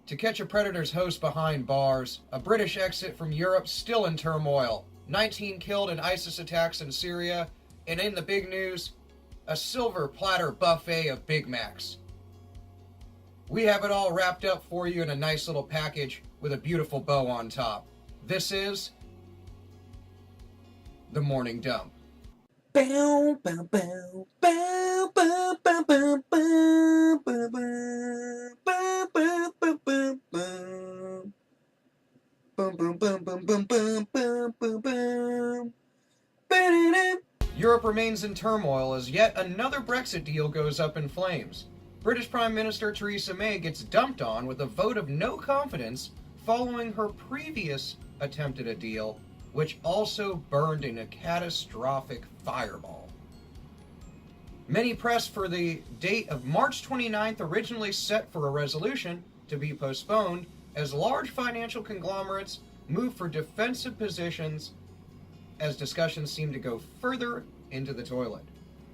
To Catch a Predator's host behind bars, a British exit from Europe still in turmoil, 19 killed in ISIS attacks in Syria, and in the big news, a silver platter buffet of Big Macs. We have it all wrapped up for you in a nice little package with a beautiful bow on top. This is The Morning Dump. Bow, bow, bow, bow, bow, bow, bow, bow, bow, bow, bow, bow, bow, bow. Boom, boom, boom, boom, boom, boom, boom, boom, boom. Ba-da-da. Europe remains in turmoil as yet another Brexit deal goes up in flames. British Prime Minister Theresa May gets dumped on with a vote of no confidence following her previous attempt at a deal, which also burned in a catastrophic fireball. Many pressed for the date of March 29th, originally set for a resolution, to be postponed as large financial conglomerates move for defensive positions as discussions seem to go further into the toilet.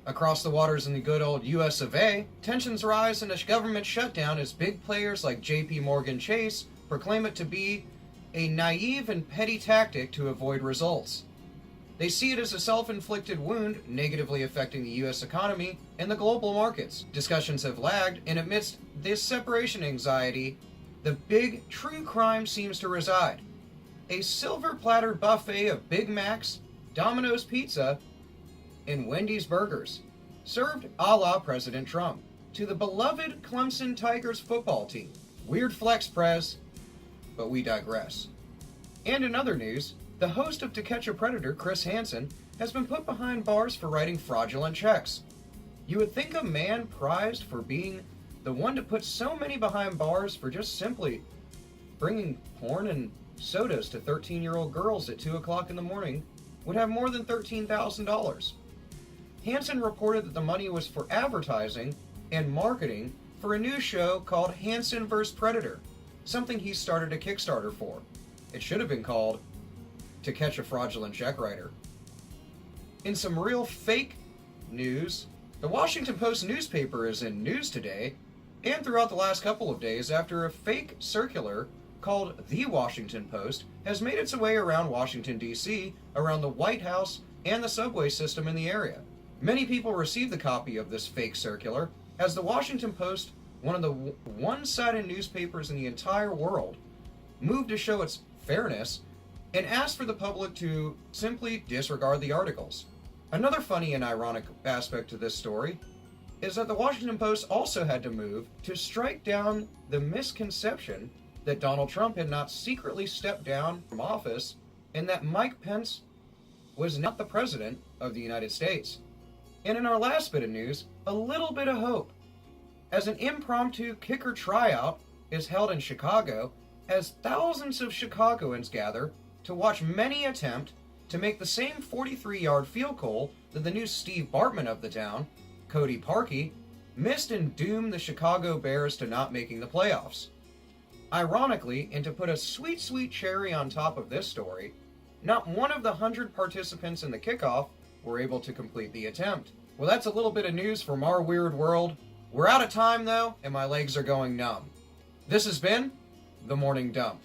Across the waters in the good old US of A, tensions rise in a government shutdown as big players like JP Morgan Chase proclaim it to be a naive and petty tactic to avoid results. They see it as a self-inflicted wound negatively affecting the US economy and the global markets. Discussions have lagged, and amidst this separation anxiety, the big true crime seems to reside. A silver platter buffet of Big Macs, Domino's Pizza, and Wendy's Burgers, served a la President Trump, to the beloved Clemson Tigers football team. Weird flex, Prez, but we digress. And in other news, the host of To Catch a Predator, Chris Hanson, has been put behind bars for writing fraudulent checks. You would think a man prized for being the one to put so many behind bars for just simply bringing porn and sodas to 13-year-old girls at 2 o'clock in the morning would have more than $13,000. Hanson reported that the money was for advertising and marketing for a new show called Hanson vs. Predator, something he started a Kickstarter for. It should have been called To Catch a Fraudulent Check Writer. In some real fake news, the Washington Post newspaper is in news today and throughout the last couple of days after a fake circular called The Washington Post has made its way around Washington, D.C., around the White House and the subway system in the area. Many people received the copy of this fake circular as the Washington Post, one of the one-sided newspapers in the entire world, moved to show its fairness and asked for the public to simply disregard the articles. Another funny and ironic aspect to this story is that the Washington Post also had to move to strike down the misconception that Donald Trump had not secretly stepped down from office and that Mike Pence was not the president of the United States. And in our last bit of news, a little bit of hope, as an impromptu kicker tryout is held in Chicago, as thousands of Chicagoans gather to watch many attempt to make the same 43-yard field goal that the new Steve Bartman of the town, Cody Parkey, missed and doomed the Chicago Bears to not making the playoffs. Ironically, and to put a sweet, sweet cherry on top of this story, not one of the 100 participants in the kickoff were able to complete the attempt. Well, that's a little bit of news from our weird world. We're out of time, though, and my legs are going numb. This has been The Morning Dump.